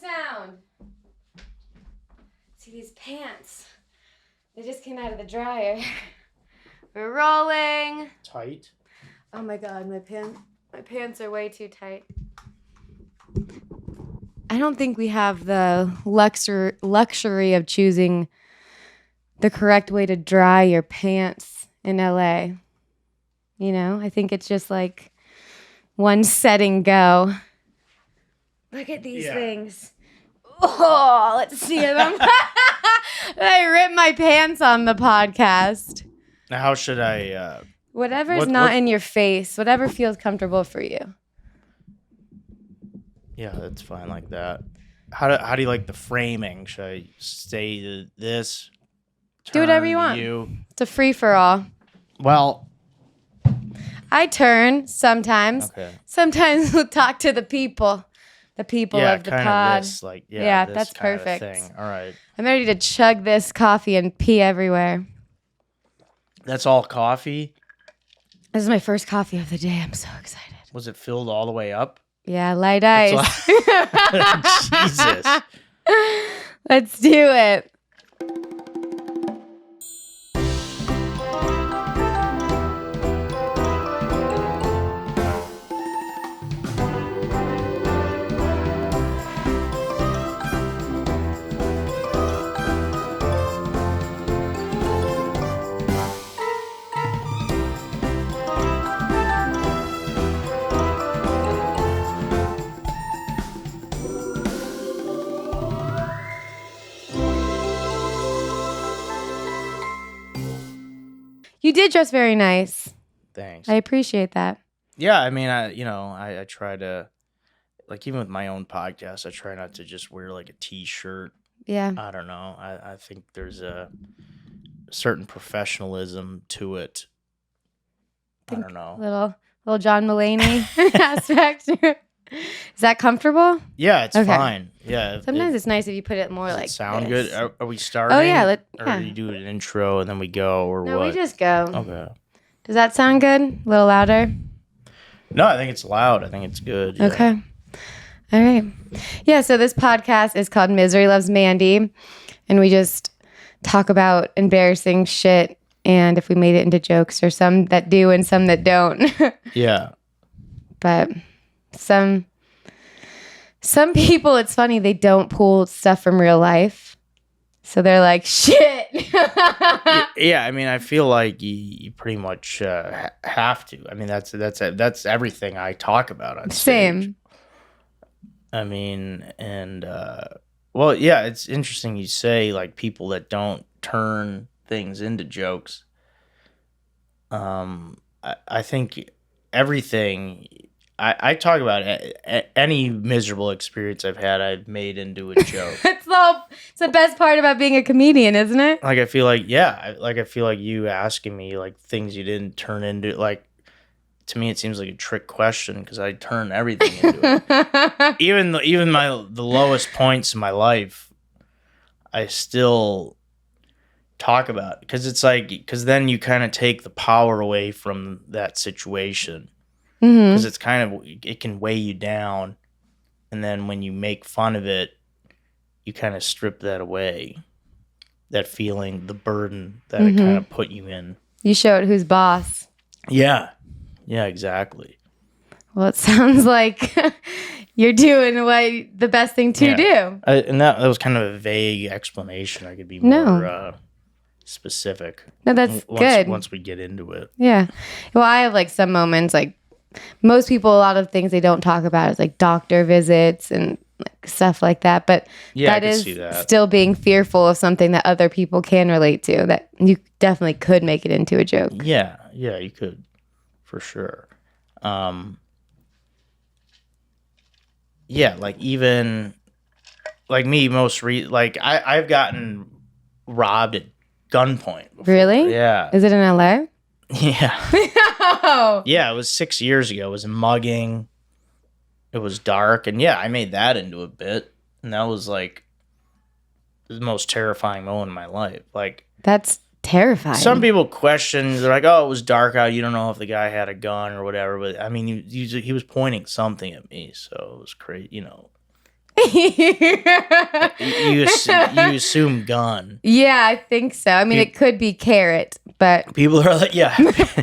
sound. See these pants? They just came out of the dryer. We're rolling. Tight. Oh my god, my pants are way too tight. I don't think we have the luxury of choosing the correct way to dry your pants in LA. You know, I think it's just like one setting go. Look at these things. Oh, let's see them. I ripped my pants on the podcast. Now, how should I... Whatever's not in your face, whatever feels comfortable for you. Yeah, that's fine like that. How do you like the framing? Should I say this? Do whatever you want. It's a free-for-all. Well... I turn sometimes. Okay. Sometimes we'll talk to the people. The people of the pod. This, this that's perfect. Thing. All right. I'm ready to chug this coffee and pee everywhere. That's all coffee? This is my first coffee of the day. I'm so excited. Was it filled all the way up? Yeah, light ice. Jesus. Let's do it. You did dress very nice. Thanks. I appreciate that. Yeah, I mean, I try to, like, even with my own podcast, I try not to just wear like a t-shirt. Yeah. I don't know. I think there's a certain professionalism to it. I don't know. Little John Mulaney aspect. Is that comfortable? Yeah, it's fine. Yeah. Sometimes it's nice if you put it more like sound this. good? Are we starting? Oh, yeah. Or do you do an intro and then we go, or No, what? we just go. Okay. Does that sound good? A little louder? No, I think it's loud. I think it's good. Yeah. Okay. All right. Yeah, so this podcast is called Misery Loves Mandy, and we just talk about embarrassing shit and if we made it into jokes, or some that do and some that don't. Yeah. But some people, it's funny, they don't pull stuff from real life. So they're like, shit. Yeah, I mean, I feel like you pretty much have to. I mean, that's everything I talk about on stage. Same. I mean, and well, yeah, it's interesting you say like people that don't turn things into jokes. I think everything I talk about any miserable experience I've had, I've made into a joke. It's the best part about being a comedian, isn't it? Like, I feel like, yeah, I feel like you asking me like things you didn't turn into, like, to me it seems like a trick question because I turn everything into it. even the lowest points in my life, I still talk about, because it's like, because then you kind of take the power away from that situation. Because it's kind of, it can weigh you down, and then when you make fun of it, you kind of strip that away, that feeling, the burden that it kind of put you in. You show it who's boss. Yeah, exactly. Well, it sounds like you're doing the best thing to do. And that was kind of a vague explanation. I could be more specific. No, that's good. Once we get into it. Yeah. Well, I have like some moments, like most people, a lot of things they don't talk about is like doctor visits and like stuff like that. But that is still being fearful of something that other people can relate to, that you definitely could make it into a joke. Yeah, you could, for sure. Yeah, like even like me, I've gotten robbed at gunpoint before. Really? Yeah. Is it in LA? Yeah. No. Yeah, it was 6 years ago. It was a mugging. It was dark, and yeah, I made that into a bit, and that was like the most terrifying moment in my life. Like, that's terrifying. Some people question, they're like, "Oh, it was dark out. You don't know if the guy had a gun or whatever." But I mean, he was pointing something at me, so it was crazy. You know, You assume gun. Yeah, I think so. I mean, it could be carrot, but People are like, yeah.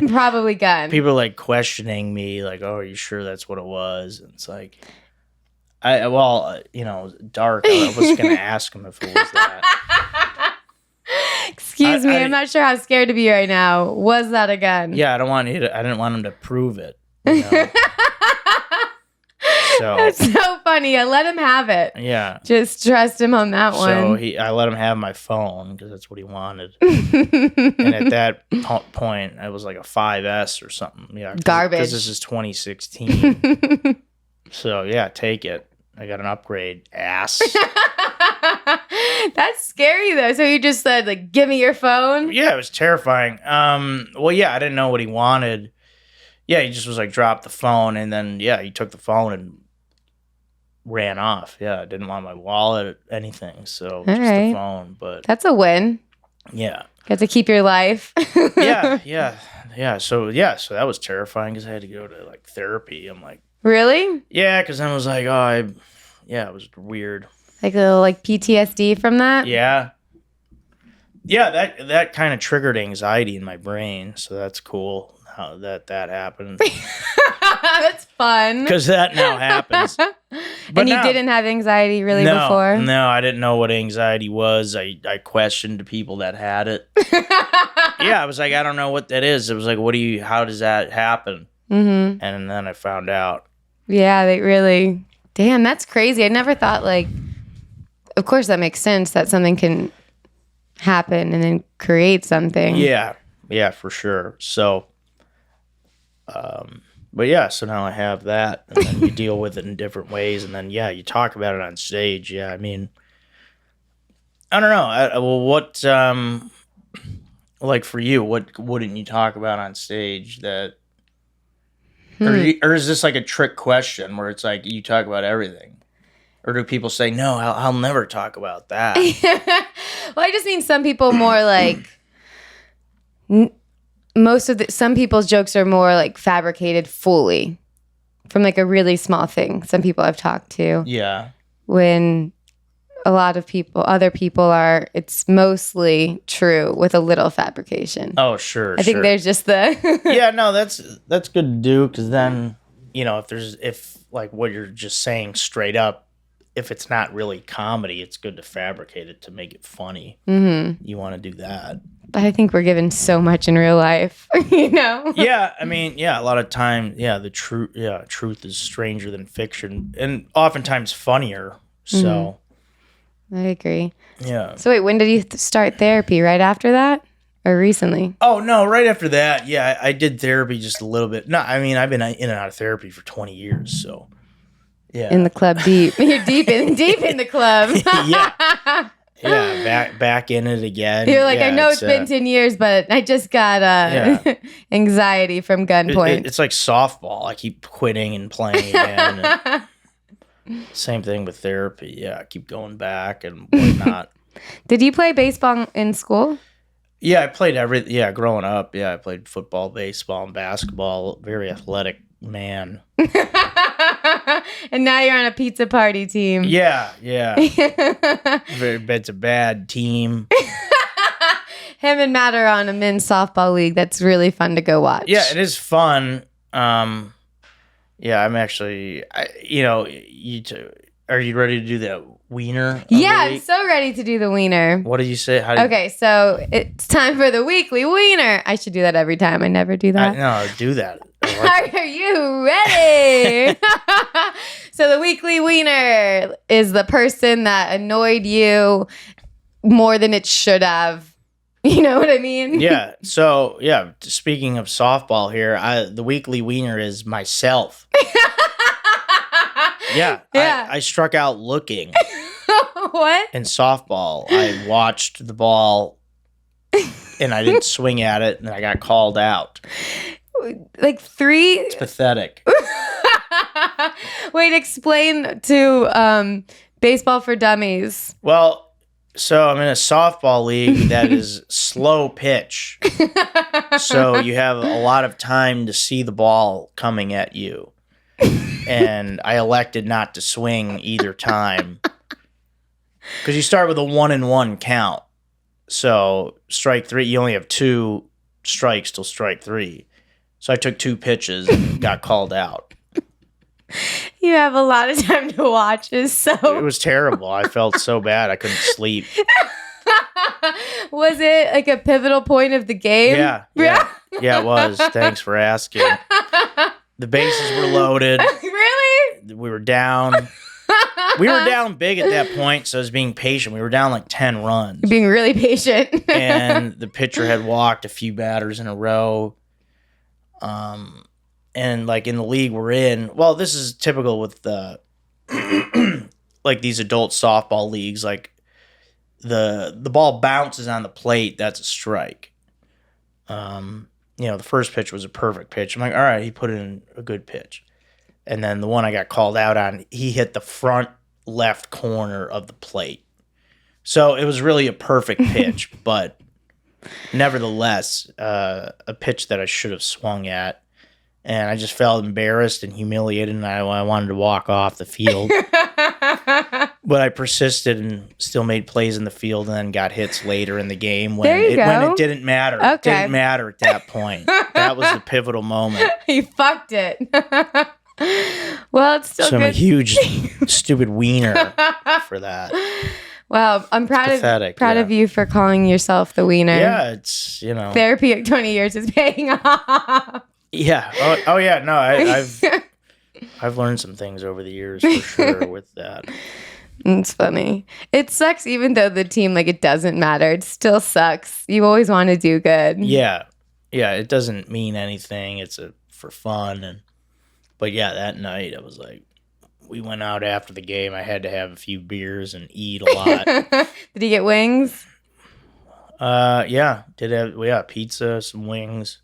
probably gun. People are like questioning me, like, "Oh, are you sure that's what it was?" And it's like, dark. I was gonna ask him if it was that. Excuse me, I'm not sure how scared to be right now. Was that a gun? Yeah, I didn't want him to prove it. You know? So that's so funny. I let him have it. Yeah, just trust him on that one. So I let him have my phone because that's what he wanted. And at that point, I was like a 5S or something. Yeah, garbage. Because this is 2016. So yeah, take it. I got an upgrade. Ass. That's scary though. So you just said like, "Give me your phone." Yeah, it was terrifying. Well, yeah, I didn't know what he wanted. Yeah, he just was like, drop the phone, and then he took the phone and ran off. Yeah, I didn't want my wallet, anything. So just the phone. But that's a win. Yeah, got to keep your life. yeah. So that was terrifying because I had to go to like therapy. I'm like, really? Yeah, because I was like, it was weird. Like a little like PTSD from that? Yeah. Yeah, that kind of triggered anxiety in my brain, so that's cool how that happened. That's fun. Because that now happens. And you didn't have anxiety really before? No, I didn't know what anxiety was. I questioned people that had it. Yeah, I was like, I don't know what that is. It was like, how does that happen? Mm-hmm. And then I found out. Yeah, damn, that's crazy. I never thought of course that makes sense that something can happen and then create something. Yeah, for sure. So, but yeah, so now I have that, and then you deal with it in different ways, and then you talk about it on stage. Yeah, I mean, I don't know. What like for you, what wouldn't you talk about on stage that, or is this like a trick question where it's like you talk about everything? Or do people say, no, I'll never talk about that? Well, I just mean some people more like, some people's jokes are more like fabricated fully from like a really small thing. Some people I've talked to. Yeah. When a lot of other people it's mostly true with a little fabrication. Oh, sure. I think there's just the. Yeah, no, that's good to do because then, if like what you're just saying straight up, if it's not really comedy, it's good to fabricate it to make it funny. Mm-hmm. You want to do that. But I think we're given so much in real life, Yeah, I mean, a lot of time, the truth is stranger than fiction, and oftentimes funnier. So, I agree. Yeah. So wait, when did you start therapy? Right after that, or recently? Oh no, right after that. Yeah, I did therapy just a little bit. No, I mean, I've been in and out of therapy for 20 years, so. Yeah. In the club deep. You're deep in the club. Yeah, back in it again. You're like, I know it's been 10 years, but I just got anxiety from gunpoint. It's like softball. I keep quitting and playing again. Same thing with therapy. Yeah, I keep going back and whatnot. Did you play baseball in school? Yeah, I played growing up. Yeah, I played football, baseball, and basketball. Very athletic man. And now you're on a pizza party team. Yeah. It's a bad team. Him and Matt are on a men's softball league. That's really fun to go watch. Yeah, it is fun. I'm actually, are you ready to do the wiener? Yeah, I'm so ready to do the wiener. What did you say? Okay, so it's time for the weekly wiener. I should do that every time. I never do that. No, do that. Are you ready? So the weekly wiener is the person that annoyed you more than it should have. You know what I mean? Yeah. So, speaking of softball here, the weekly wiener is myself. Yeah. I struck out looking. What? In softball, I watched the ball and I didn't swing at it and I got called out. Like 3? It's pathetic. Wait, explain to Baseball for Dummies. Well, so I'm in a softball league that is slow pitch. So you have a lot of time to see the ball coming at you. and I elected not to swing either time. Because you start with a 1-1 count. So strike 3, you only have 2 strikes till strike 3. So I took 2 pitches and got called out. You have a lot of time to watch. It was terrible. I felt so bad. I couldn't sleep. Was it like a pivotal point of the game? Yeah, it was. Thanks for asking. The bases were loaded. Really? We were down. We were down big at that point, so I was being patient. We were down like 10 runs. You're being really patient. And the pitcher had walked a few batters in a row. And like in the league we're in, well, this is typical with the like these adult softball leagues, like the ball bounces on the plate, that's a strike. The first pitch was a perfect pitch. I'm like, all right, he put in a good pitch. And then the one I got called out on, he hit the front left corner of the plate. So it was really a perfect pitch, but nevertheless, a pitch that I should have swung at. And I just felt embarrassed and humiliated, and I wanted to walk off the field. But I persisted and still made plays in the field and then got hits later in the game when it didn't matter. Okay. It didn't matter at that point. That was the pivotal moment. You fucked it. Well, it's still good. I'm a huge, stupid wiener for that. Wow, I'm proud of you for calling yourself the wiener. Yeah, it's, Therapy at 20 years is paying off. Yeah. Oh yeah. No, I've learned some things over the years for sure with that. It's funny. It sucks even though the team, like, it doesn't matter. It still sucks. You always want to do good. Yeah. Yeah, it doesn't mean anything. It's for fun. But yeah, that night I was like, we went out after the game. I had to have a few beers and eat a lot. Did you get wings? Yeah. Pizza, some wings.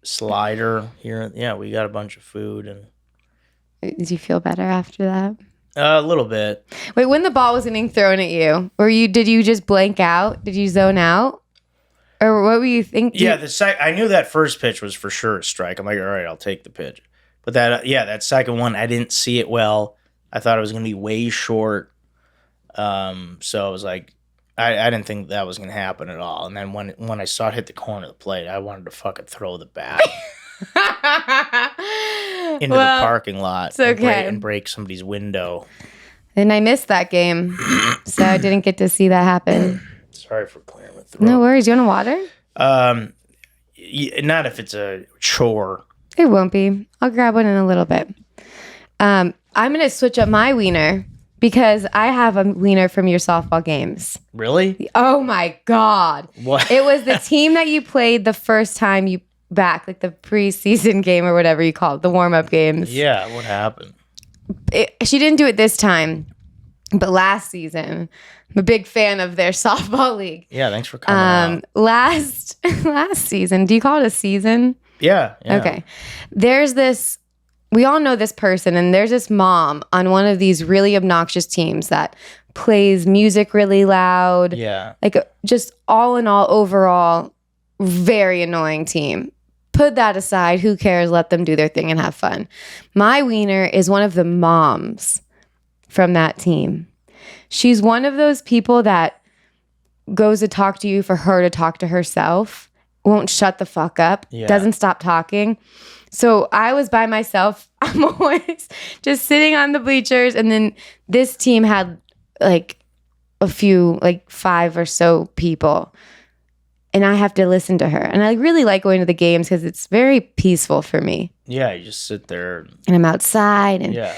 Slider here. Yeah, we got a bunch of food. And did you feel better after that? A little bit. Wait, when the ball was getting thrown at you, did you just blank out? Did you zone out? Or what were you thinking? Yeah, I knew that first pitch was for sure a strike. I'm like, all right, I'll take the pitch. But that second one, I didn't see it well. I thought it was going to be way short. So I was like, I didn't think that was going to happen at all. And then when I saw it hit the corner of the plate, I wanted to fucking throw the bat into the parking lot and break somebody's window. And I missed that game, so I didn't get to see that happen. Sorry for clearing the throat. No worries. You want water? Not if it's a chore. It won't be. I'll grab one in a little bit. I'm going to switch up my wiener. Because I have a wiener from your softball games. Really? Oh my God. What? It was the team that you played the first time you back, like the preseason game or whatever you call it, the warm-up games. Yeah, what happened? She didn't do it this time, but last season. I'm a big fan of their softball league. Yeah, thanks for coming out. Last season, do you call it a season? Yeah. Okay. We all know this person, and there's this mom on one of these really obnoxious teams that plays music really loud. Yeah. Like, just all in all, overall, very annoying team. Put that aside. Who cares? Let them do their thing and have fun. My wiener is one of the moms from that team. She's one of those people that goes to talk to you for her to talk to herself, won't shut the fuck up, doesn't stop talking. So I was by myself. I'm always just sitting on the bleachers. And then this team had like a few, like 5 or so people. And I have to listen to her. And I really like going to the games because it's very peaceful for me. Yeah, you just sit there. And I'm outside. And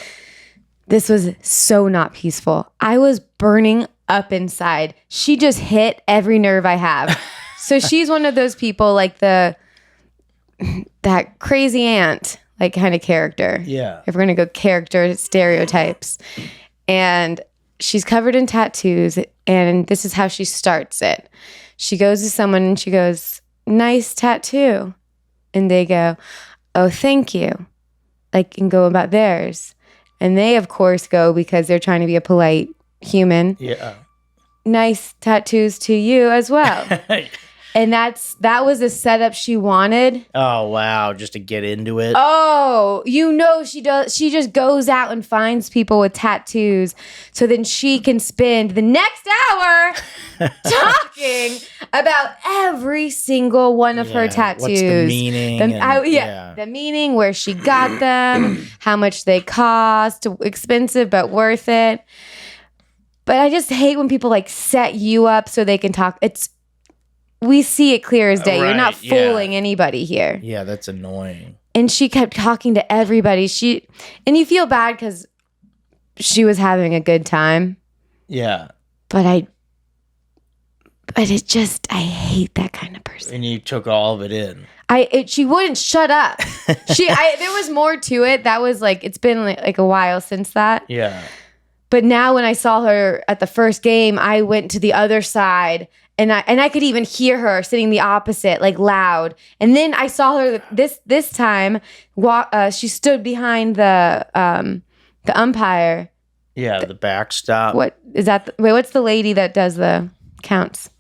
this was so not peaceful. I was burning up inside. She just hit every nerve I have. So she's one of those people like that crazy aunt, like kind of character. Yeah. If we're going to go character stereotypes. And she's covered in tattoos. And this is how she starts it. She goes to someone and she goes, "Nice tattoo." And they go, "Oh, thank you." Like, and go about theirs. And they, of course, go because they're trying to be a polite human. Yeah. "Nice tattoos to you as well." And that was the setup she wanted. Oh, wow. Just to get into it. Oh, she does. She just goes out and finds people with tattoos so then she can spend the next hour talking about every single one of her tattoos. What's the meaning? The meaning, where she got them, how much they cost, expensive but worth it. But I just hate when people like set you up so they can talk. We see it clear as day. You're not fooling anybody here. Yeah, that's annoying. And she kept talking to everybody. And you feel bad because she was having a good time. Yeah. But I hate that kind of person. And you took all of it in. She wouldn't shut up. There was more to it. That was like, it's been like a while since that. Yeah. But now when I saw her at the first game, I went to the other side and I could even hear her sitting the opposite, like loud. And then I saw her this time. She stood behind the umpire. Yeah, the backstop. What is that? What's the lady that does the counts?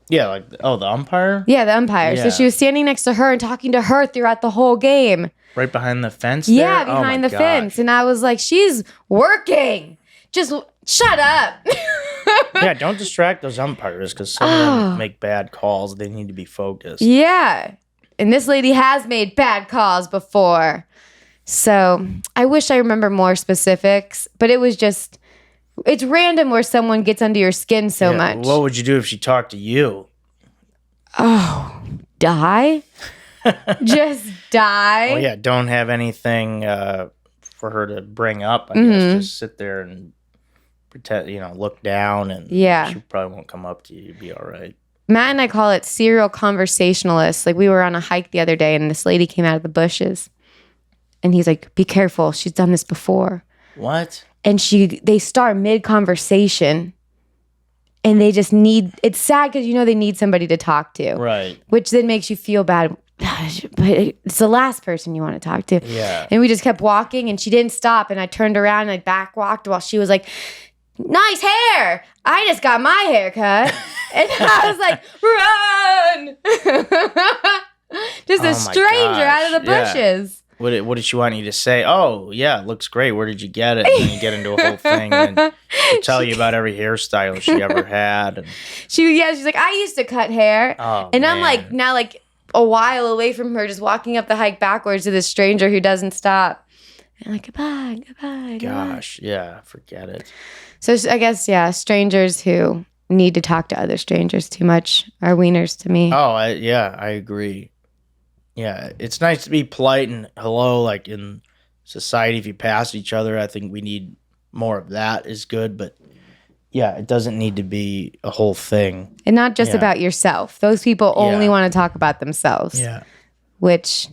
Yeah, the umpire? Yeah, the umpire. Yeah. So she was standing next to her and talking to her throughout the whole game. Right behind the fence there? Yeah, behind the fence. And I was like, she's working. Just shut up. Yeah, don't distract those umpires because some of them make bad calls. They need to be focused. Yeah. And this lady has made bad calls before. So I wish I remember more specifics, but it's random where someone gets under your skin so much. What would you do if she talked to you? Oh, die? Just die? Oh, yeah, don't have anything for her to bring up. I guess just sit there and pretend, look down, and she probably won't come up to you. You'd be all right. Matt and I call it serial conversationalists. Like we were on a hike the other day and this lady came out of the bushes and he's like, be careful. She's done this before. What? And they start mid-conversation and they just it's sad because they need somebody to talk to. Right. Which then makes you feel bad. But it's the last person you want to talk to. Yeah. And we just kept walking and she didn't stop. And I turned around and I back walked while she was like, nice hair. I just got my hair cut. And I was like, run. Just a stranger out of the bushes. Yeah. What did she want you to say? Oh, yeah, it looks great. Where did you get it? And then you get into a whole thing and she'll tell you about every hairstyle she ever had. And she's like, I used to cut hair. Oh, and man. I'm like, now like a while away from her, just walking up the hike backwards to this stranger who doesn't stop. And I'm like, goodbye. Gosh, yeah, forget it. So I guess, strangers who need to talk to other strangers too much are wieners to me. Oh, I agree. Yeah, it's nice to be polite and hello, like in society. If you pass each other, I think we need more of that is good. But yeah, it doesn't need to be a whole thing. And not just about yourself. Those people only want to talk about themselves. Yeah. Which,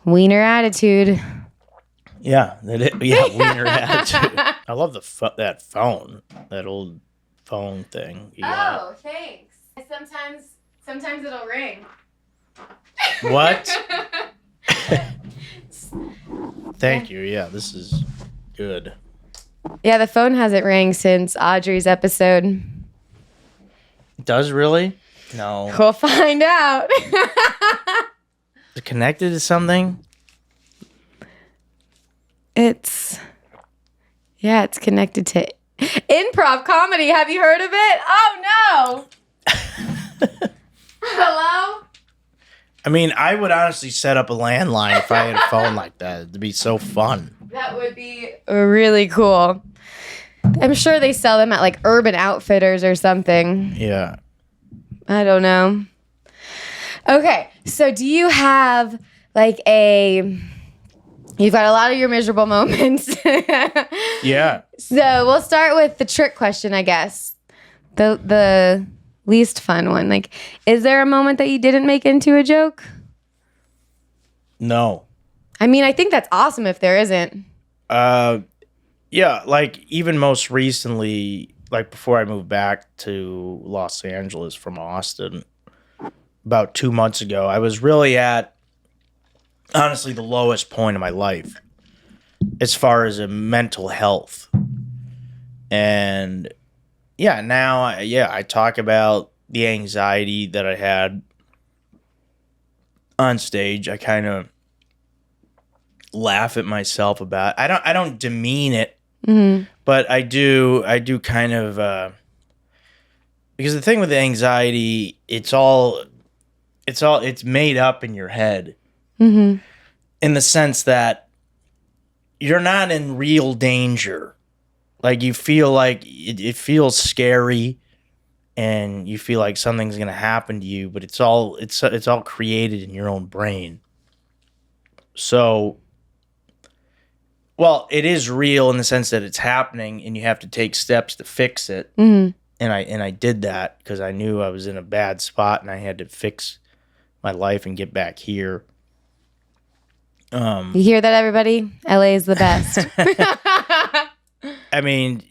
wiener attitude. Yeah, wiener attitude. I love that phone, that old phone thing. Oh, thanks. Sometimes it'll ring. What? Thank you. Yeah, this is good. Yeah, the phone hasn't rang since Audrey's episode. It does really? No. We'll find out. Is it connected to something? It's connected to improv comedy. Have you heard of it? Oh, no. Hello? I mean, I would honestly set up a landline if I had a phone like that. It'd be so fun. That would be really cool. I'm sure they sell them at like Urban Outfitters or something. Yeah. I don't know. Okay, so do you have like you've got a lot of your miserable moments. Yeah. So we'll start with the trick question, I guess. The least fun one. Like, is there a moment that you didn't make into a joke? No. I mean, I think that's awesome if there isn't. Yeah, like even most recently, like before I moved back to Los Angeles from Austin, about 2 months ago, I was really at, honestly, the lowest point of my life as far as a mental health. And yeah, now, I talk about the anxiety that I had on stage, I kind of laugh at myself about. I don't demean it, but I do kind of because the thing with the anxiety, it's made up in your head, in the sense that you're not in real danger. Like, you feel like it feels scary, and you feel like something's gonna happen to you, but it's all created in your own brain. So, well, it is real in the sense that it's happening, and you have to take steps to fix it. And I did that because I knew I was in a bad spot, and I had to fix my life and get back here. You hear that, everybody? LA is the best. I mean,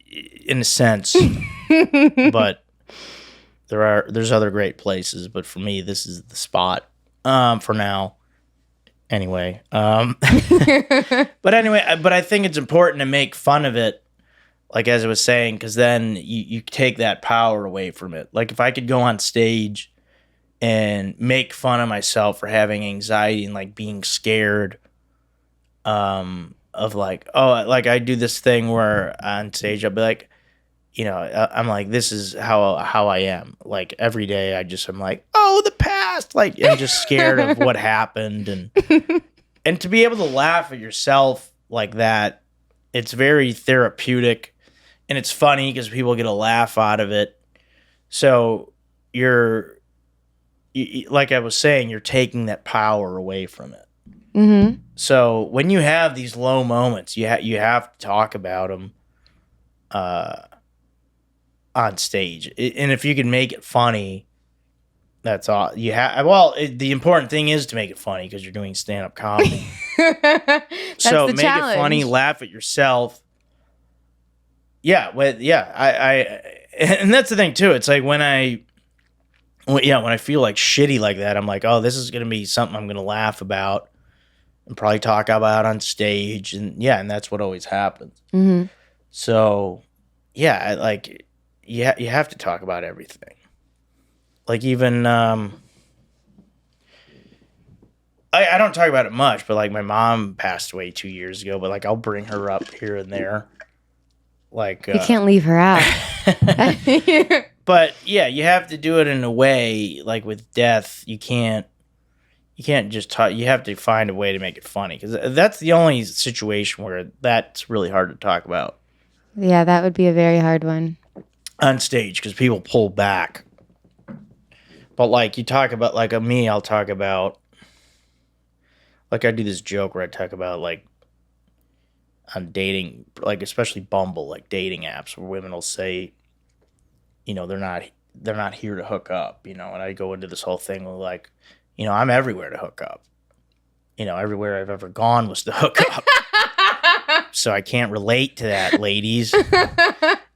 in a sense, but there's other great places, but for me, this is the spot for now. Anyway, but I think it's important to make fun of it, like as I was saying, because then you take that power away from it. Like, if I could go on stage and make fun of myself for having anxiety and like being scared, of like, oh, like I do this thing where on stage I'll be like, I'm like, this is how I am. Like, every day I'm like, oh, the past. Like, I'm just scared of what happened, and to be able to laugh at yourself like that, it's very therapeutic, and it's funny because people get a laugh out of it. So like I was saying, you're taking that power away from it. So when you have these low moments, you have to talk about them on stage, and if you can make it funny, that's all you have. Well, the important thing is to make it funny because you're doing stand-up comedy. So make it funny, laugh at yourself. Yeah, and that's the thing too. It's like when I feel like shitty like that, I'm like, oh, this is gonna be something I'm gonna laugh about and probably talk about on stage, and that's what always happens. So, like, you have to talk about everything. Like, even I don't talk about it much, but like, my mom passed away 2 years ago, but like, I'll bring her up here and there. Like, you can't leave her out. But yeah, you have to do it in a way, like with death, you can't just talk. You have to find a way to make it funny, because that's the only situation where that's really hard to talk about. Yeah, that would be a very hard one on stage, because people pull back. But like, you talk about, like, me, I'll talk about, like, I do this joke where I talk about, like, on dating, like, especially Bumble, like dating apps, where women will say, they're not here to hook up, and I go into this whole thing with, like, I'm everywhere to hook up. Everywhere I've ever gone was to hook up. So I can't relate to that, ladies.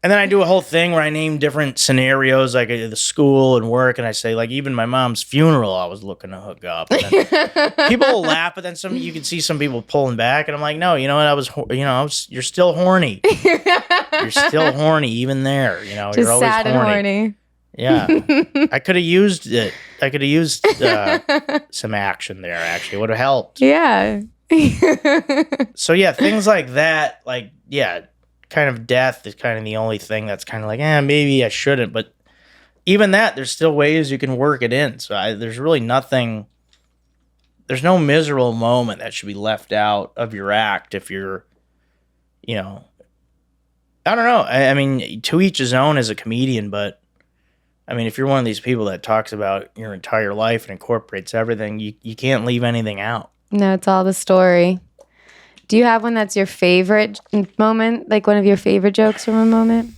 And then I do a whole thing where I name different scenarios, like the school and work, and I say, like, even my mom's funeral, I was looking to hook up. And people will laugh, but then you can see some people pulling back, and I'm like, no, you're still horny. You're still horny, even there. Just you're always sad horny. And horny. Yeah, I could have used it. I could have used some action there. Actually, it would have helped. Yeah. So yeah, things like that, like, kind of death is kind of the only thing that's kind of like, maybe I shouldn't. But even that, there's still ways you can work it in. So there's really nothing. There's no miserable moment that should be left out of your act if you're, I don't know. I mean, to each his own as a comedian, but I mean, if you're one of these people that talks about your entire life and incorporates everything, you can't leave anything out. No, it's all the story. Do you have one that's your favorite moment? Like one of your favorite jokes from a moment?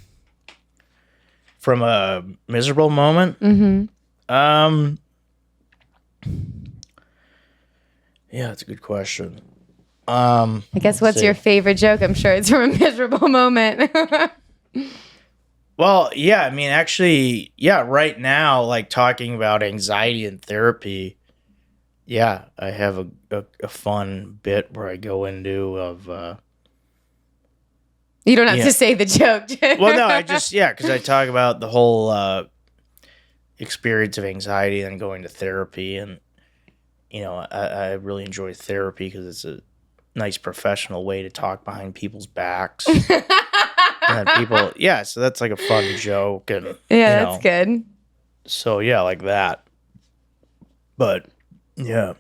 From a miserable moment? Yeah, that's a good question. I guess what's your favorite joke? I'm sure it's from a miserable moment. Well, yeah, I mean, actually, right now, like, talking about anxiety and therapy, I have a fun bit where I go into you don't have to say the joke. Well, no, I just, because I talk about the whole, experience of anxiety and going to therapy. And, I really enjoy therapy because it's a nice professional way to talk behind people's backs. And people, so that's like a fun joke. And, Yeah, that's good. So, yeah, like that. But, yeah.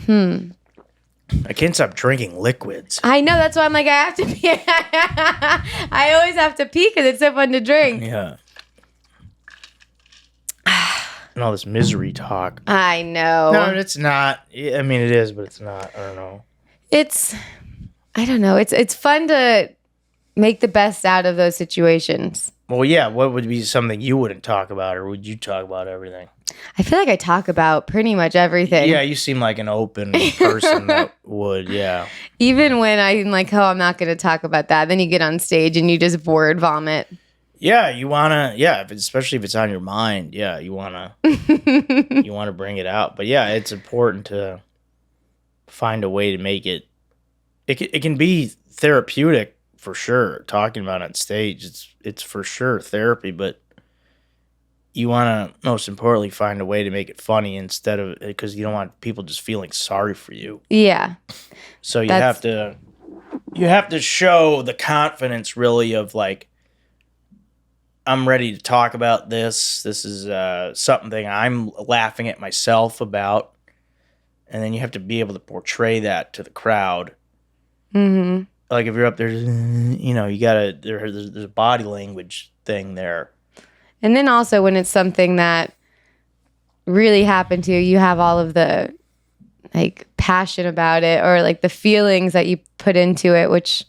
I can't stop drinking liquids. I know. That's why I'm like, I have to pee. I always have to pee because it's so fun to drink. Yeah. And all this misery talk. I know. No, it's not. I mean, it is, but it's not. I don't know. I don't know. It's fun to make the best out of those situations. Well, yeah. What would be something you wouldn't talk about, or would you talk about everything? I feel like I talk about pretty much everything. Yeah, you seem like an open person that would, yeah. Even when I'm like, oh, I'm not going to talk about that. Then you get on stage and you just word vomit. Yeah, you want to, especially if it's on your mind. Yeah, you want to bring it out. But yeah, it's important to find a way to make it can be therapeutic for sure. Talking about it on stage, it's for sure therapy, but you want to, most importantly, find a way to make it funny instead of, because you don't want people just feeling sorry for you. Yeah. So you have to show the confidence really of like, I'm ready to talk about this. This is something I'm laughing at myself about. And then you have to be able to portray that to the crowd. Mm-hmm. Like if you're up there, you gotta, there's a body language thing there. And then also when it's something that really happened to you, you have all of the like passion about it or like the feelings that you put into it, which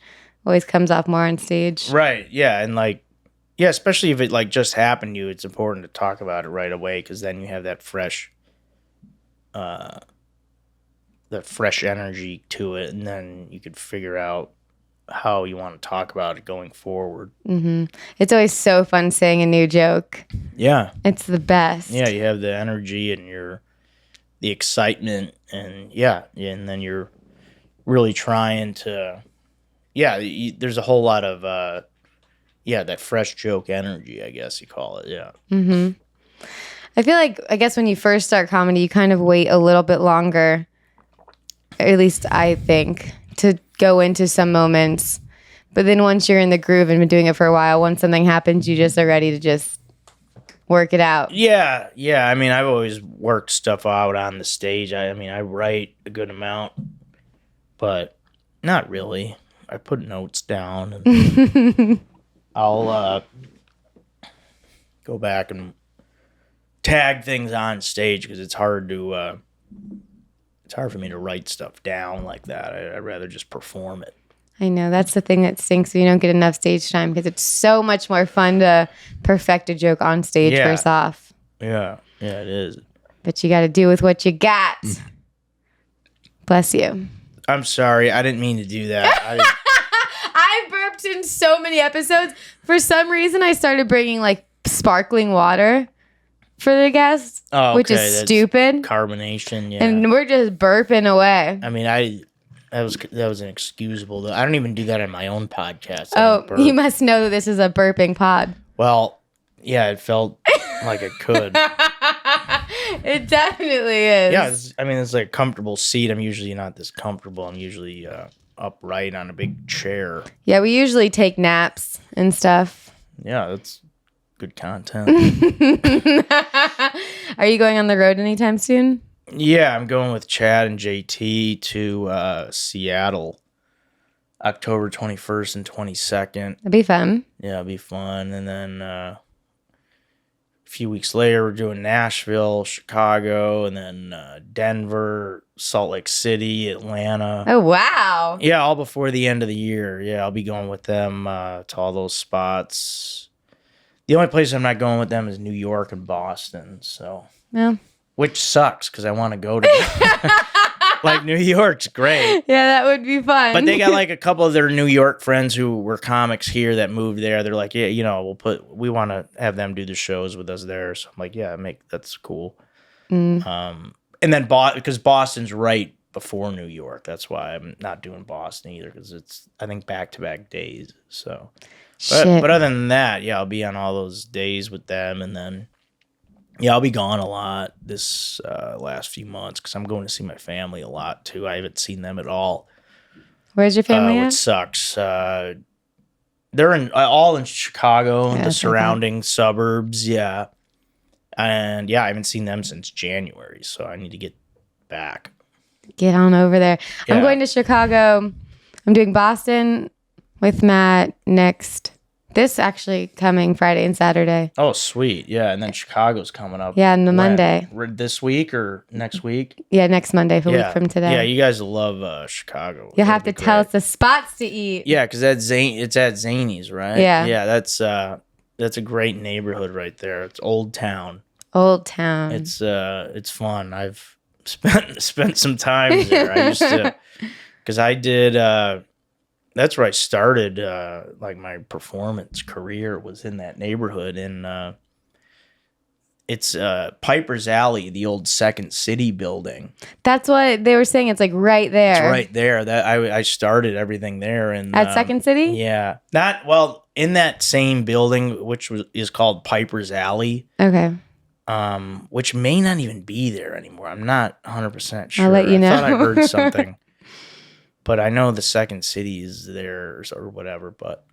always comes off more on stage. Right. Yeah. And like, yeah, especially if it like just happened to you, it's important to talk about it right away because then you have that fresh energy to it, and then you could figure out how you want to talk about it going forward. Mm-hmm. It's always so fun saying a new joke. Yeah. It's the best. Yeah, you have the energy and the excitement, and and then you're really trying to, there's a whole lot of, that fresh joke energy, I guess you call it, yeah. Mm-hmm. I feel like, I guess when you first start comedy, you kind of wait a little bit longer, or at least I think, to go into some moments. But then once you're in the groove and been doing it for a while, once something happens, you just are ready to just work it out. Yeah. I mean, I've always worked stuff out on the stage. I mean, I write a good amount, but not really. I put notes down, and I'll go back and tag things on stage because it's hard to. It's hard for me to write stuff down like that. I'd rather just perform it. I know. That's the thing that stinks when you don't get enough stage time because it's so much more fun to perfect a joke on stage first off. Yeah, it is. But you got to do with what you got. Bless you. I'm sorry. I didn't mean to do that. I burped in so many episodes. For some reason, I started bringing like sparkling water for the guests, which is stupid. Carbonation, yeah. And we're just burping away. I mean, that was inexcusable. Though. I don't even do that on my own podcast. You must know that this is a burping pod. Well, yeah, it felt like it could. It definitely is. Yeah, it's like a comfortable seat. I'm usually not this comfortable. I'm usually upright on a big chair. Yeah, we usually take naps and stuff. Yeah, that's good content. Are you going on the road anytime soon? Yeah, I'm going with Chad and JT to Seattle, October 21st and 22nd. That'd be fun. Yeah, it'll be fun. And then a few weeks later, we're doing Nashville, Chicago, and then Denver, Salt Lake City, Atlanta. Oh, wow. Yeah, all before the end of the year. Yeah, I'll be going with them to all those spots. The only place I'm not going with them is New York and Boston. So, yeah. Which sucks because I want to go to like New York's great. Yeah, that would be fun. But they got like a couple of their New York friends who were comics here that moved there. They're like, yeah, we want to have them do the shows with us there. So I'm like, yeah, that's cool. And then because Boston's right before New York, that's why I'm not doing Boston either because it's I think back-to-back days. So. But other than that, yeah, I'll be on all those days with them, and then Yeah, I'll be gone a lot this last few months because I'm going to see my family a lot too. I haven't seen them at all, Where's your family which at? sucks. They're all in Chicago and Yeah, the that's what I thought. surrounding suburbs. Yeah, and yeah, I haven't seen them since January, so I need to get back. Get on over there. Yeah. I'm going to Chicago. I'm doing Boston with Matt this actually coming Friday and Saturday. Oh, sweet. Yeah, and then Chicago's coming up. Yeah, on the when? Monday. This week or next week? Yeah, next Monday, a week Yeah. from today. Yeah, you guys love Chicago. You'll have to tell us the spots to eat. Yeah, because it's at Zany's, right? Yeah. Yeah, that's a great neighborhood right there. It's Old Town. Old Town. It's fun. I've spent some time there. I used to, because I did. That's where I started. Like my performance career was in that neighborhood, and it's Piper's Alley, the old Second City building. That's what they were saying. It's like right there. It's right there. That I started everything there, and at Second City. Yeah, not well in that same building, which is called Piper's Alley. Okay. Which may not even be there anymore. I'm not 100% sure. I'll let you know. I thought I heard something, but I know the Second City is there or whatever. But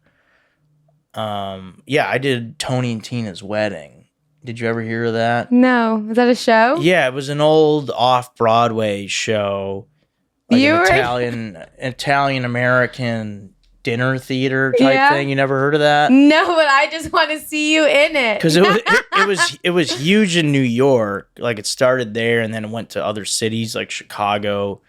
yeah, I did Tony and Tina's wedding. Did you ever hear of that? No, is that a show? Yeah, it was an old off-Broadway show, like an Italian American dinner theater type thing. You never heard of that? No, but I just want to see you in it. Because it was huge in New York. Like it started there, and then it went to other cities like Chicago,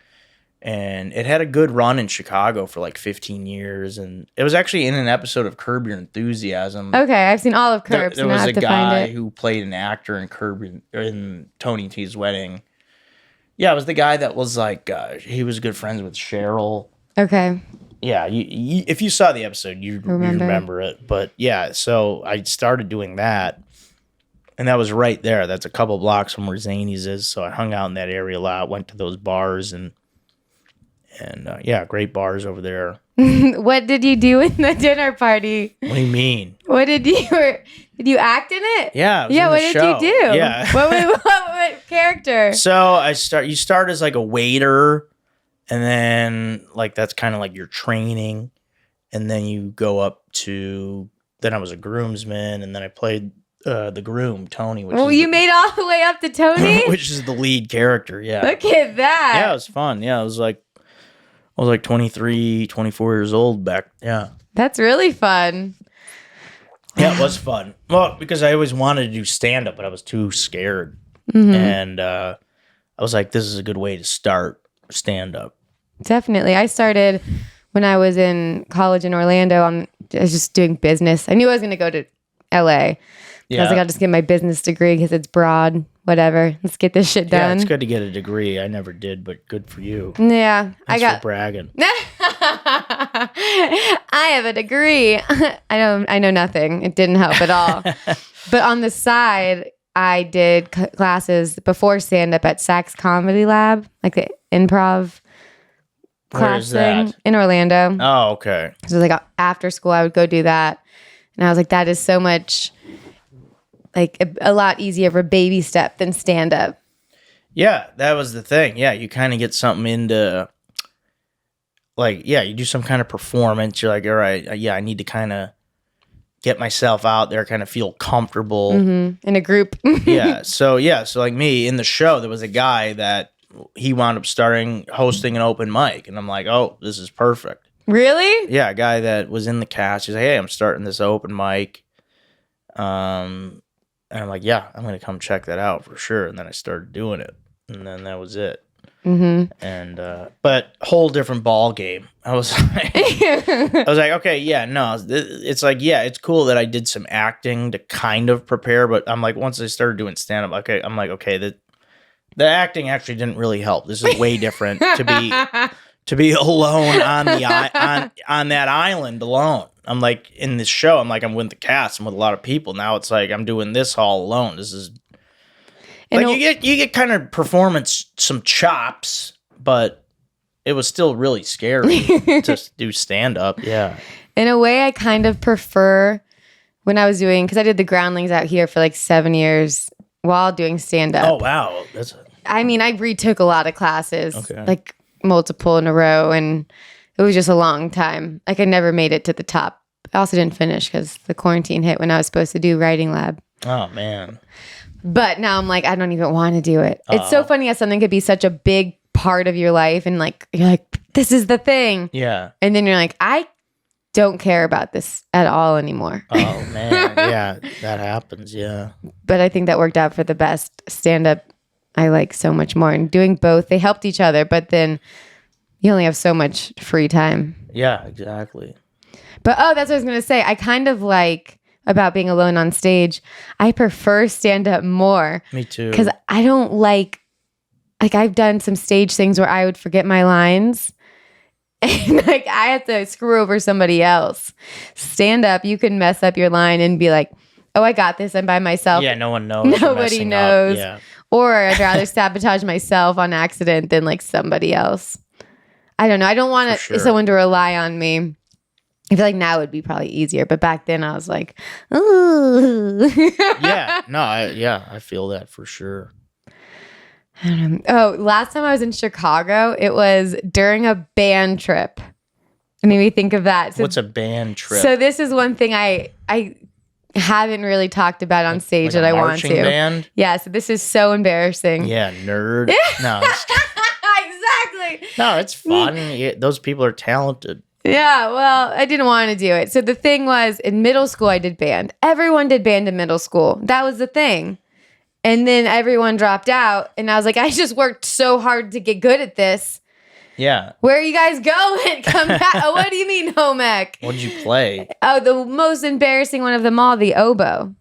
and it had a good run in Chicago for like 15 years. And it was actually in an episode of Curb Your Enthusiasm. Okay, I've seen all of Curb. There was a guy who played an actor in in Tony T's wedding. Yeah, it was the guy that was like he was good friends with Cheryl. Okay. Yeah, you, if you saw the episode, you remember it. But yeah, so I started doing that, and that was right there. That's a couple blocks from where Zany's is. So I hung out in that area a lot, went to those bars, and yeah, great bars over there. What did you do in the dinner party? What do you mean? What did you act in it? Yeah, What did you do? Yeah, what character? So you start as like a waiter. And then, like, that's kind of like your training. And then you go up to, then I was a groomsman. And then I played the groom, Tony. You made all the way up to Tony? Which is the lead character, yeah. Look at that. Yeah, it was fun. Yeah, I was like 23, 24 years old back. Yeah. That's really fun. Yeah, it was fun. Well, because I always wanted to do stand-up, but I was too scared. Mm-hmm. And I was like, this is a good way to start stand-up. Definitely. I started when I was in college in Orlando. I was just doing business. I knew I was going to go to LA. Yeah. I was like, I'll just get my business degree because it's broad. Whatever. Let's get this shit done. Yeah, it's good to get a degree. I never did, but good for you. Yeah. Thanks for bragging. I have a degree. I know nothing. It didn't help at all. But on the side, I did classes before stand-up at Saks Comedy Lab, like the improv class thing in Orlando. Oh, okay. So like after school, I would go do that. And I was like, that is so much, like a lot easier of a baby step than stand-up. Yeah, that was the thing. Yeah, you kind of get something into, like, yeah, you do some kind of performance. You're like, all right, yeah, I need to kind of get myself out there, kind of feel comfortable. Mm-hmm. In a group. Yeah, so like me, in the show, there was a guy that he wound up hosting an open mic. And I'm like, oh, this is perfect. Really? Yeah, a guy that was in the cast. He's like, hey, I'm starting this open mic. And I'm like, yeah, I'm going to come check that out for sure. And then I started doing it. And then that was it. Mm-hmm. And, but whole different ball game. I was like, okay, yeah, no, it's like, yeah, it's cool that I did some acting to kind of prepare. But I'm like, once I started doing stand-up, okay, I'm like, okay, the acting actually didn't really help. This is way different to be alone on on that island alone. I'm like in this show. I'm like I'm with the cast. I'm with a lot of people. Now it's like I'm doing this all alone. This is like you get kind of performance some chops, but it was still really scary to do stand up. Yeah. In a way, I kind of prefer when I was doing because I did the Groundlings out here for like 7 years. while doing stand-up. Oh, wow. I mean, I retook a lot of classes, Okay. like multiple in a row, and it was just a long time. Like, I never made it to the top. I also didn't finish because the quarantine hit when I was supposed to do writing lab. Oh, man. But now I'm like, I don't even want to do it. It's so funny how something could be such a big part of your life, and like, you're like, this is the thing. Yeah. And then you're like, I don't care about this at all anymore. Oh, man. Yeah, that happens. Yeah. But I think that worked out for the best. Stand-up, I like so much more. And doing both, they helped each other, but then you only have so much free time. Yeah, exactly. But that's what I was going to say. I kind of like about being alone on stage. I prefer stand-up more. Me too. Because I don't like I've done some stage things where I would forget my lines. And like I have to screw over somebody else. Stand-up, you can mess up your line and be like, oh, I got this. I'm by myself. Yeah, no one knows. Nobody knows. Yeah. Or I'd rather sabotage myself on accident than like somebody else. I don't know. I don't want someone to rely on me. I feel like now would be probably easier, but back then I was like, ooh. Yeah, no, I feel that for sure. I don't know. Oh, last time I was in Chicago, it was during a band trip. It made me think of that. So, what's a band trip? So this is one thing I haven't really talked about on stage that I want to. Band? Yeah, so this is so embarrassing. Yeah, nerd. No, exactly. No, it's fun. Those people are talented. Yeah, well, I didn't want to do it. So the thing was, in middle school, I did band. Everyone did band in middle school. That was the thing. And then everyone dropped out. And I was like, I just worked so hard to get good at this. Yeah. Where are you guys going? Come back. Oh, what do you mean, home ec? What did you play? Oh, the most embarrassing one of them all, the oboe.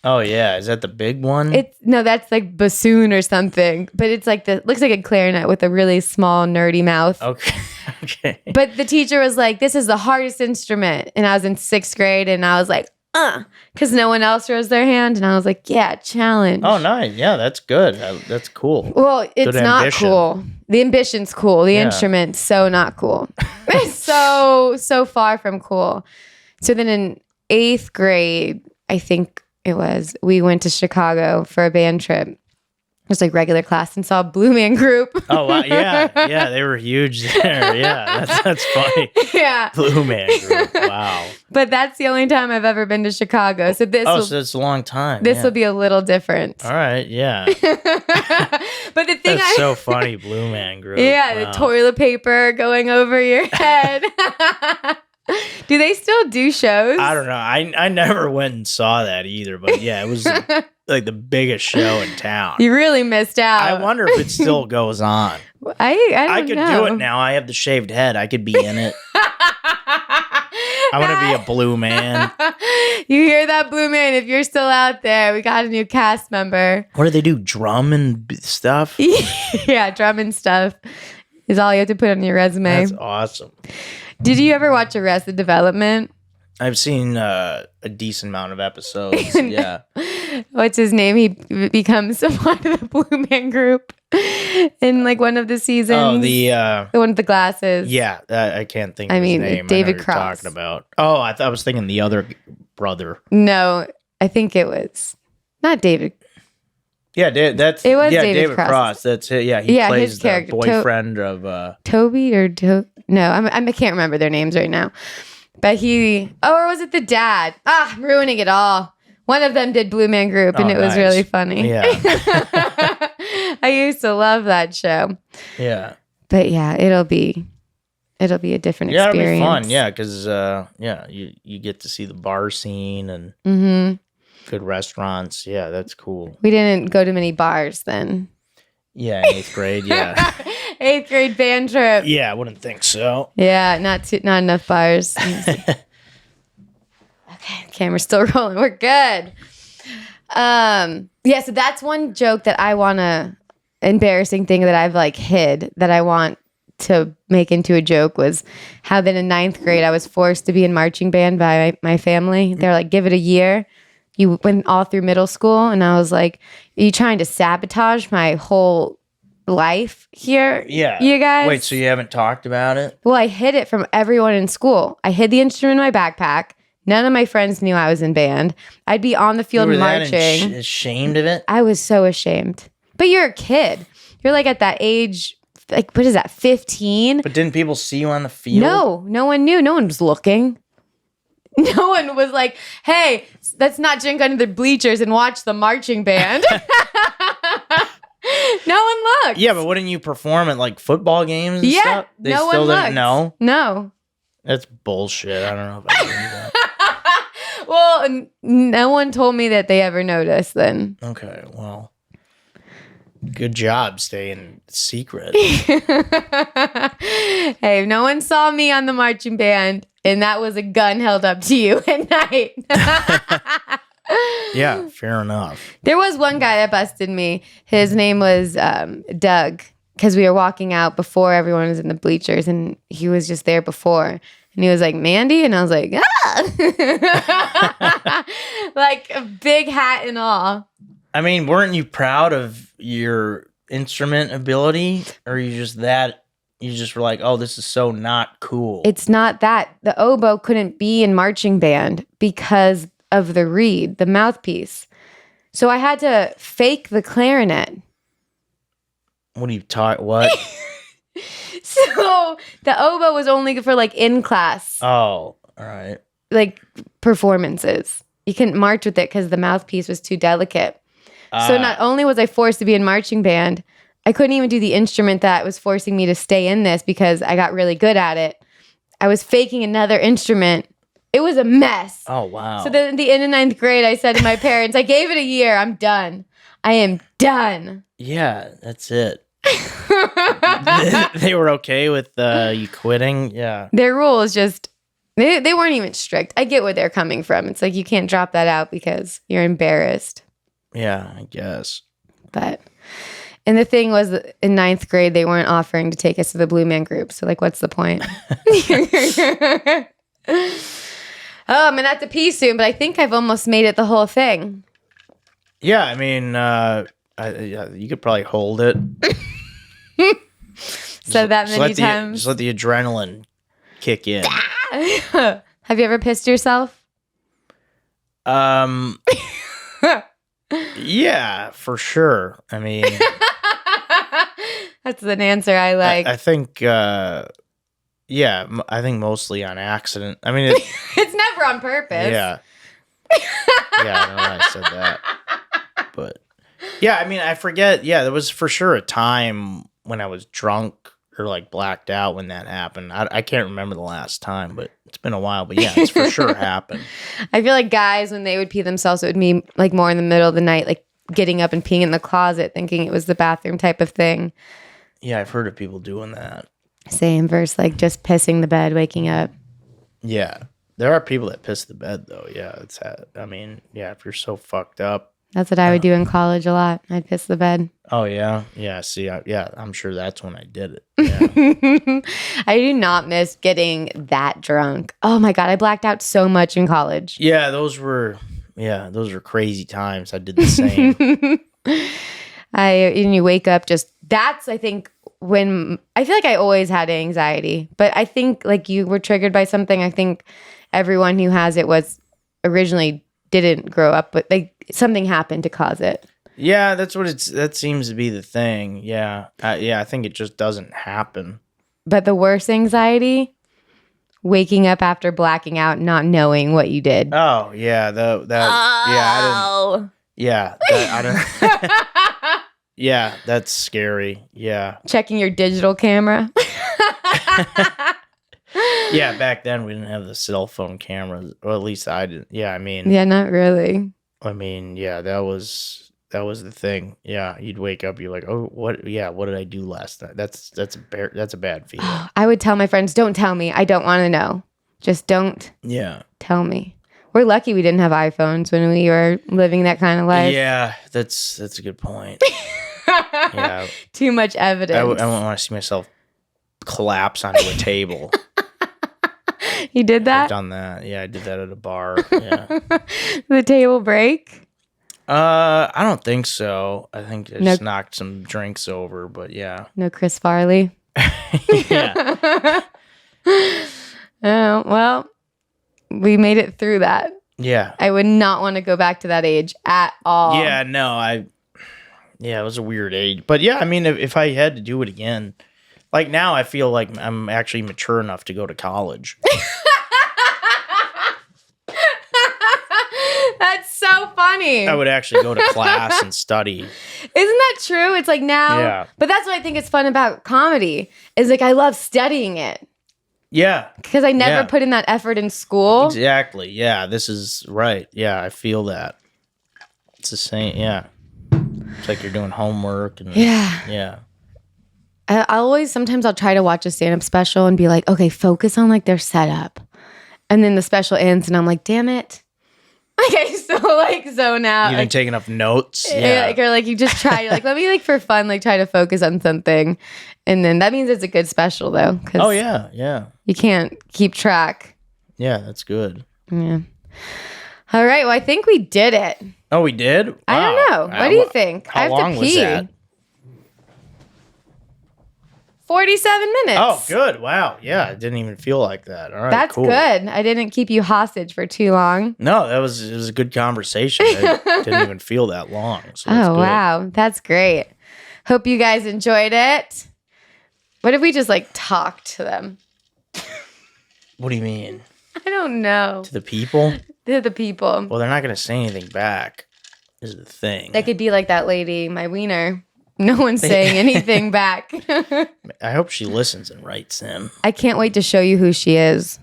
Oh, yeah. Is that the big one? No, that's like bassoon or something. But it's like looks like a clarinet with a really small, nerdy mouth. Okay. Okay. But the teacher was like, this is the hardest instrument. And I was in 6th grade and I was like, because no one else raised their hand. And I was like, yeah, challenge. Oh, nice. Yeah, that's good. That's cool. Well, it's good not ambition. cool. The ambition's cool. The instrument's so not cool. so far from cool. So then in 8th grade, I think it was, we went to Chicago for a band trip. Just like regular class and saw Blue Man Group. Oh, wow. Yeah, they were huge there. Yeah, that's funny. Yeah. Blue Man Group. Wow. But that's the only time I've ever been to Chicago. So so it's a long time. This will be a little different. All right, yeah. But the thing that's so funny, Blue Man Group. Yeah, wow. The toilet paper going over your head. Do they still do shows? I don't know. I never went and saw that either, but yeah, it was like the biggest show in town. You really missed out. I wonder if it still goes on. I could know. do it now. I have the shaved head. I could be in it. I want to be a blue man. You hear that, Blue Man? If you're still out there, we got a new cast member. What do they do? Drum and stuff? Yeah, drum and stuff is all you have to put on your resume. That's awesome. Did you ever watch Arrested Development? I've seen a decent amount of episodes. Yeah. What's his name? He becomes part of the Blue Man Group in like one of the seasons. Oh, the one with the glasses. Yeah, I can't think of his name. David I know Cross. you're talking about. Oh, I was thinking the other brother. No, I think it was not David. Yeah, David David Cross. That's it. Yeah, he plays his the character, boyfriend of Toby or no, I can't remember their names right now. But or was it the dad? I'm ruining it all. One of them did Blue Man Group, and it was really funny. Yeah. I used to love that show. Yeah. But yeah, it'll be a different experience. Yeah, it'll be fun. Yeah, because you get to see the bar scene and good restaurants. Yeah, that's cool. We didn't go to many bars then. Yeah, in 8th grade. Yeah. 8th grade band trip. Yeah, I wouldn't think so. Yeah, not enough bars. Okay, camera's still rolling. We're good. Yeah, so that's one joke that I embarrassing thing that I've like hid that I want to make into a joke was how then in 9th grade I was forced to be in marching band by my family. They're like, give it a year. You went all through middle school, and I was like, are you trying to sabotage my whole life here? Yeah. You guys? Wait, so you haven't talked about it? Well, I hid it from everyone in school. I hid the instrument in my backpack. None of my friends knew I was in band. I'd be on the field You were marching. that ashamed of it? I was so ashamed. But you're a kid. You're like at that age, like, what is that, 15? But didn't people see you on the field? No one knew. No one was looking. No one was like, hey, let's not drink under the bleachers and watch the marching band. No one looked. Yeah, but wouldn't you perform at like football games and stuff? They no still one didn't looked. know? No. That's bullshit. I don't know if I believe that. Well, no one told me that they ever noticed then. Okay, well, good job staying secret. Hey, no one saw me on the marching band, and that was a gun held up to you at night. Yeah, fair enough. There was one guy that busted me. His name was Doug, because we were walking out before everyone was in the bleachers, and he was just there before. And he was like, Mandy? And I was like, ah! Like a big hat and all. I mean, weren't you proud of your instrument ability? Or you just were like, oh, this is so not cool? It's not that. The oboe couldn't be in marching band because of the reed, the mouthpiece. So I had to fake the clarinet. What are you talking? What? So the oboe was only for like in class, Oh, all right. like performances. You couldn't march with it because the mouthpiece was too delicate. So not only was I forced to be in marching band, I couldn't even do the instrument that was forcing me to stay in this because I got really good at it. I was faking another instrument. It was a mess. Oh, wow. So then at the end of 9th grade, I said to my parents, I gave it a year. I'm done. I am done. Yeah, that's it. They were okay with you quitting? Yeah. Their rules just, they weren't even strict. I get where they're coming from. It's like you can't drop that out because you're embarrassed. Yeah, I guess. But, and the thing was, in 9th grade, they weren't offering to take us to the Blue Man Group. So, like, what's the point? Oh, I'm going to have to pee soon, but I think I've almost made it the whole thing. Yeah, I mean, you could probably hold it. Said that many times. Just let the adrenaline kick in. Have you ever pissed yourself? Yeah, for sure. I mean, that's an answer I like. I think, I think mostly on accident. I mean, it's never on purpose. Yeah. Yeah, I know I said that. But yeah, I mean, I forget. Yeah, there was for sure a time when I was drunk or like blacked out when that happened. I can't remember the last time, but it's been a while. But yeah, it's for sure happened. I feel like guys, when they would pee themselves, it would be like more in the middle of the night, like getting up and peeing in the closet, thinking it was the bathroom type of thing. Yeah, I've heard of people doing that. Same versus like just pissing the bed, waking up. Yeah, there are people that piss the bed though. Yeah, I mean, yeah, if you're so fucked up. That's what I would do in college a lot. I'd piss the bed. Oh, yeah? Yeah, see, I'm sure that's when I did it. Yeah. I do not miss getting that drunk. Oh, my God. I blacked out so much in college. Yeah, those were crazy times. I did the same. And you wake up that's, I think, when, I feel like I always had anxiety. But I think, like, you were triggered by something. I think everyone who has it originally didn't grow up, but like something happened to cause it. Yeah, that seems to be the thing. Yeah. I think it just doesn't happen. But the worst anxiety, waking up after blacking out, not knowing what you did. Oh, yeah. I don't. Yeah, that's scary. Yeah. Checking your digital camera. Yeah, back then we didn't have the cell phone cameras, or at least I didn't. Yeah, I mean. Yeah, not really. I mean, yeah, that was the thing. Yeah, you'd wake up, you're like, oh, what? Yeah, what did I do last night? That's a bad feeling. I would tell my friends, don't tell me. I don't want to know. Just don't. Yeah. Tell me. We're lucky we didn't have iPhones when we were living that kind of life. Yeah, that's a good point. Yeah. Too much evidence. I wouldn't want to see myself collapse onto a table. You did that? I've done that. Yeah, I did that at a bar. Yeah. The table break? I don't think so. I think I just knocked some drinks over, but yeah. No Chris Farley? Yeah. Oh, well, we made it through that. Yeah. I would not want to go back to that age at all. Yeah, no, it was a weird age. But yeah, I mean, if I had to do it again, like now I feel like I'm actually mature enough to go to college. That's so funny. I would actually go to class and study. Isn't that true? It's like now. Yeah. But that's what I think is fun about comedy is like I love studying it. Yeah. Because I never put in that effort in school. Exactly. Yeah, this is right. Yeah, I feel that. It's the same. Yeah. It's like you're doing homework. And yeah. Sometimes I'll try to watch a stand-up special and be like, okay, focus on like their setup. And then the special ends and I'm like, damn it. Okay, so like zone out. You didn't take enough notes. Yeah. Or like you just try, like, let me like for fun, like try to focus on something. And then that means it's a good special though. Oh, yeah. Yeah. You can't keep track. Yeah, that's good. Yeah. All right. Well, I think we did it. Oh, we did? Wow. I don't know. What do you think? How I have long to was pee. that? 47 minutes. Oh, good. Wow. Yeah, it didn't even feel like that. All right, That's cool. good. I didn't keep you hostage for too long. No, it was a good conversation. It didn't even feel that long. So that's good. Wow. That's great. Hope you guys enjoyed it. What if we just like talk to them? What do you mean? I don't know. To the people? They're the people. Well, they're not going to say anything back, is the thing. They could be like that lady, my wiener. No one's saying anything back. I hope she listens and writes in. I can't wait to show you who she is.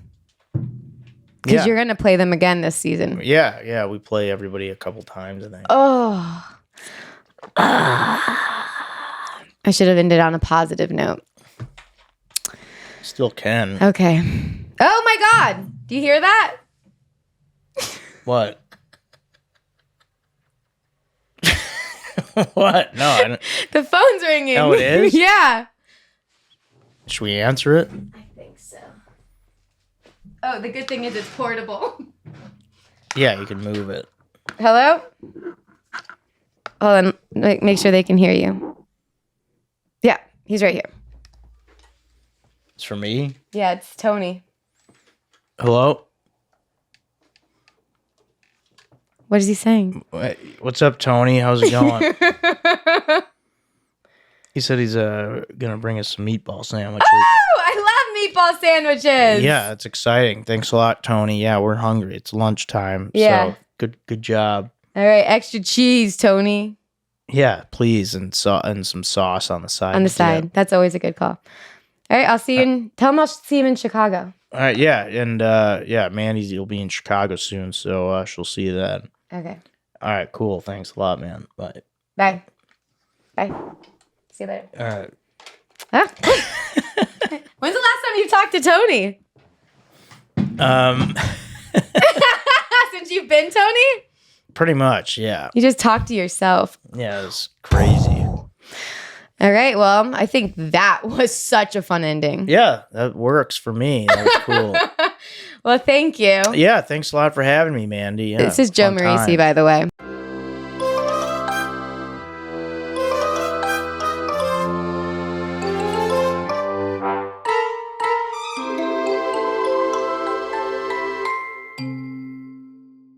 Because you're going to play them again this season. Yeah. We play everybody a couple times, I think. Oh. I should have ended on a positive note. Still can. Okay. Oh my God. Do you hear that? What? What? No, I don't. The phone's ringing. Oh, it is? Yeah. Should we answer it? I think so. Oh, the good thing is it's portable. Yeah, you can move it. Hello? Hold on. Make sure they can hear you. Yeah, he's right here. It's for me? Yeah, it's Tony. Hello? What is he saying? What's up, Tony? How's it going? He said he's gonna bring us some meatball sandwiches. Oh, I love meatball sandwiches. Yeah, it's exciting. Thanks a lot, Tony. Yeah, we're hungry. It's lunchtime. Yeah. So good job. All right, extra cheese, Tony. Yeah, please, and some sauce on the side. On the side. Yeah. That's always a good call. All right, I'll see you tell him I'll see him in Chicago. All right, yeah, and Mandy'll be in Chicago soon, so she'll see you then. Okay. All right, cool. Thanks a lot, man. Bye. Bye. Bye. See you later. All right. Huh? When's the last time you talked to Tony? Since you've been Tony? Pretty much, yeah. You just talk to yourself. Yeah, it's crazy. All right. Well, I think that was such a fun ending. Yeah, that works for me. That was cool. Well, thank you. Yeah, thanks a lot for having me, Mandy. Yeah, This is Joe fun Marrese, time. by the way.